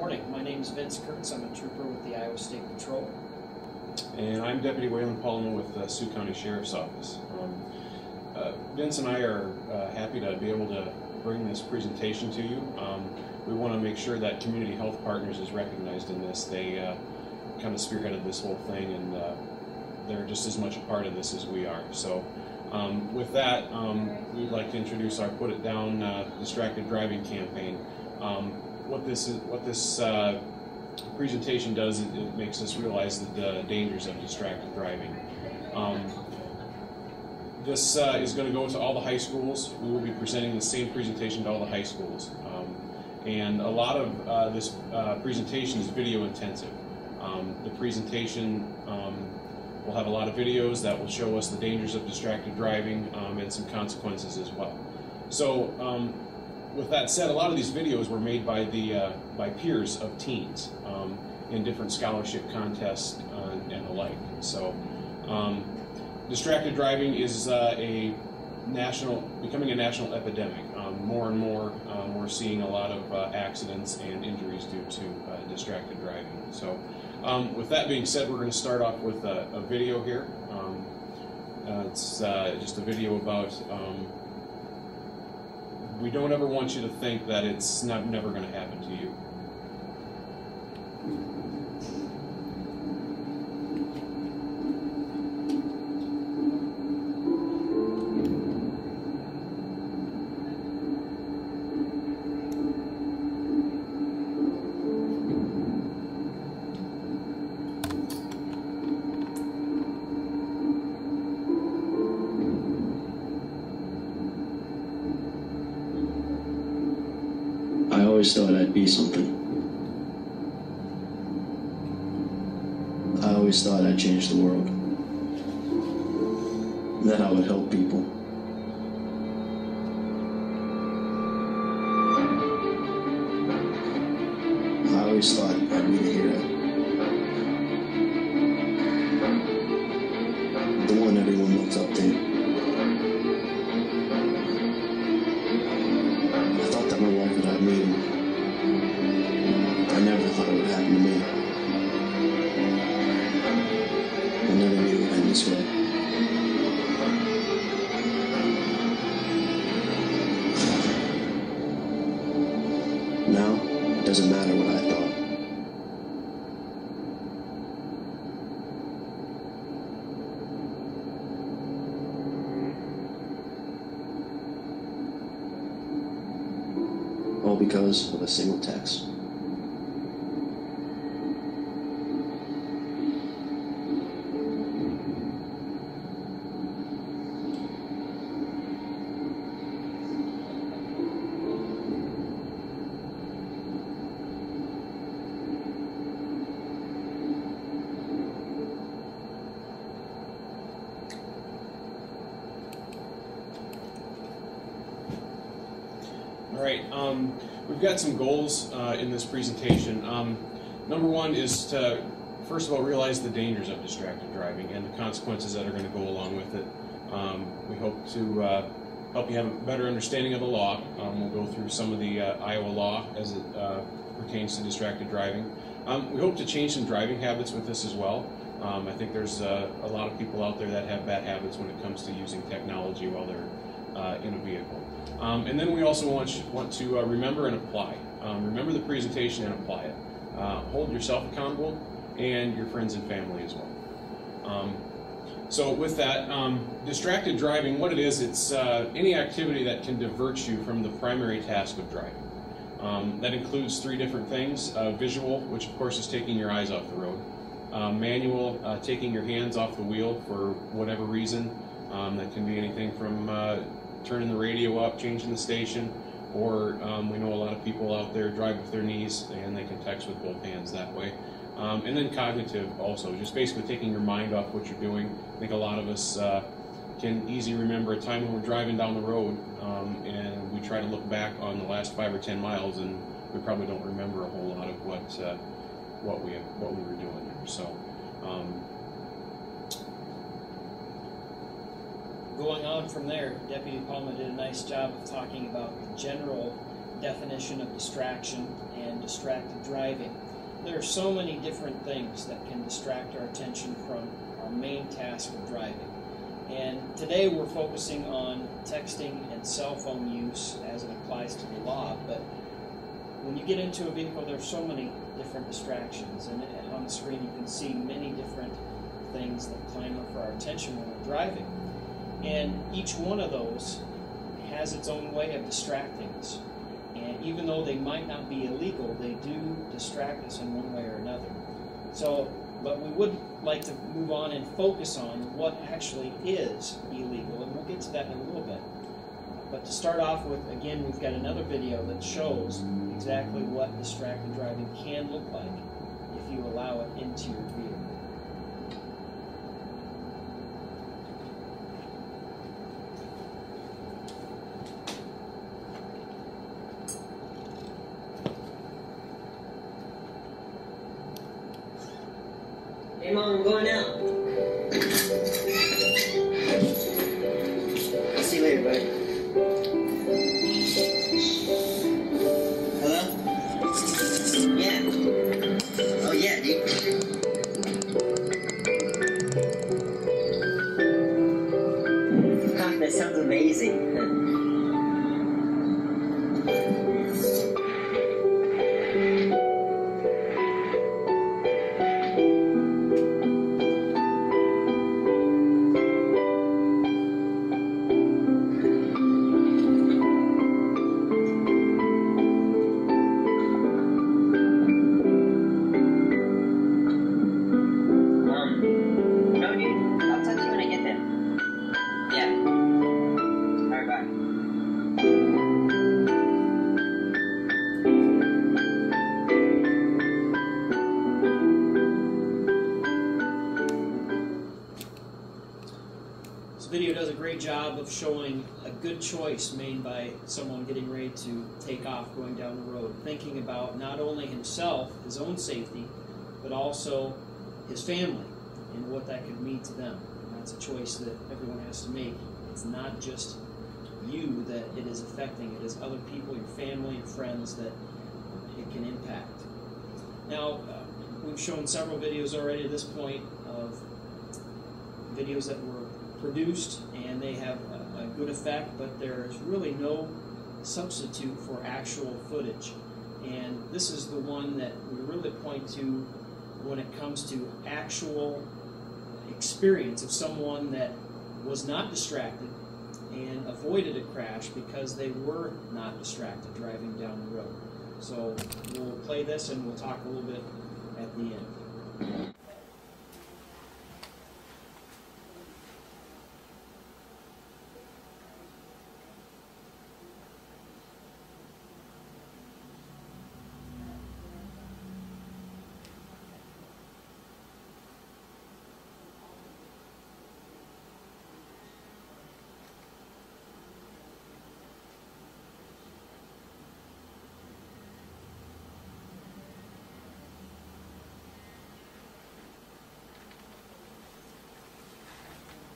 morning. My name is Vince Kurtz. I'm a trooper with the Iowa State Patrol. And I'm Deputy Waylon Palma with the Sioux County Sheriff's Office. Vince and I are happy to be able to bring this presentation to you. We want to make sure that Community Health Partners is recognized in this. They kind of spearheaded this whole thing, and they're just as much a part of this as we are. So with that, we'd like to introduce our Put It Down Distracted Driving campaign. What this presentation does, it makes us realize the dangers of distracted driving. This is going to go to all the high schools. We will be presenting the same presentation to all the high schools. And a lot of this presentation is video intensive. The presentation will have a lot of videos that will show us the dangers of distracted driving and some consequences as well. So with that said, a lot of these videos were made by peers of teens in different scholarship contests and the like. So distracted driving is becoming a national epidemic. More and more, we're seeing a lot of accidents and injuries due to distracted driving. So with that being said, we're going to start off with a video here. It's just a video about we don't ever want you to think that it's never going to happen to you. I always thought I'd be something. I always thought I'd change the world. That I would help people. I always thought I'd be the hero. The one everyone looks up to. I thought that my life would have meaning. I never thought it would happen to me. I never knew it would end this way. Now, it doesn't matter what I thought. All because of a single text. All right, we've got some goals in this presentation. Number one is to, first of all, realize the dangers of distracted driving and the consequences that are going to go along with it. We hope to help you have a better understanding of the law. We'll go through some of the Iowa law as it pertains to distracted driving. We hope to change some driving habits with this as well. I think there's a lot of people out there that have bad habits when it comes to using technology while they're in a vehicle. And then we also want to remember and apply. Remember the presentation and apply it. Hold yourself accountable and your friends and family as well. So with that, distracted driving, what it is, it's any activity that can divert you from the primary task of driving. That includes three different things. Visual, which of course is taking your eyes off the road. Manual, taking your hands off the wheel for whatever reason. That can be anything from turning the radio up, changing the station, or we know a lot of people out there drive with their knees and they can text with both hands that way. And then cognitive also, just basically taking your mind off what you're doing. I think a lot of us can easily remember a time when we're driving down the road and we try to look back on the last 5 or 10 miles and we probably don't remember a whole lot of what we were doing there. So Going on from there, Deputy Palma did a nice job of talking about the general definition of distraction and distracted driving. There are so many different things that can distract our attention from our main task of driving. And today we're focusing on texting and cell phone use as it applies to the law, but when you get into a vehicle, there's so many different distractions, and on the screen you can see many different things that clamor for our attention when we're driving. And each one of those has its own way of distracting us. And even though they might not be illegal, they do distract us in one way or another. But we would like to move on and focus on what actually is illegal, and we'll get to that in a little bit. But to start off with, again, we've got another video that shows exactly what distracted driving can look like if you allow it into your vehicle. Hey Mom, I'm going out. I'll see you later, bud. Hello? Yeah. Oh yeah, dude. That sounds amazing. This video does a great job of showing a good choice made by someone getting ready to take off going down the road, thinking about not only himself, his own safety, but also his family and what that could mean to them. And that's a choice that everyone has to make. It's not just you that it is affecting, it is other people, your family, your friends that it can impact. Now, we've shown several videos already at this point of videos that were produced, and they have a good effect, but there's really no substitute for actual footage. And this is the one that we really point to when it comes to actual experience of someone that was not distracted and avoided a crash because they were not distracted driving down the road. So we'll play this and we'll talk a little bit at the end.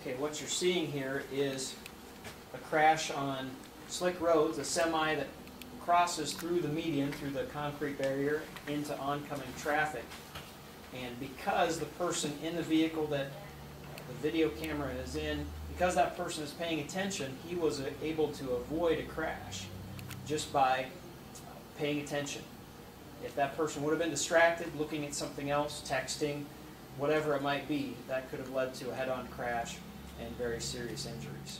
Okay, what you're seeing here is a crash on slick roads, a semi that crosses through the median, through the concrete barrier, into oncoming traffic. And because the person in the vehicle that the video camera is in, because that person is paying attention, he was able to avoid a crash just by paying attention. If that person would have been distracted, looking at something else, texting, whatever it might be, that could have led to a head-on crash and very serious injuries.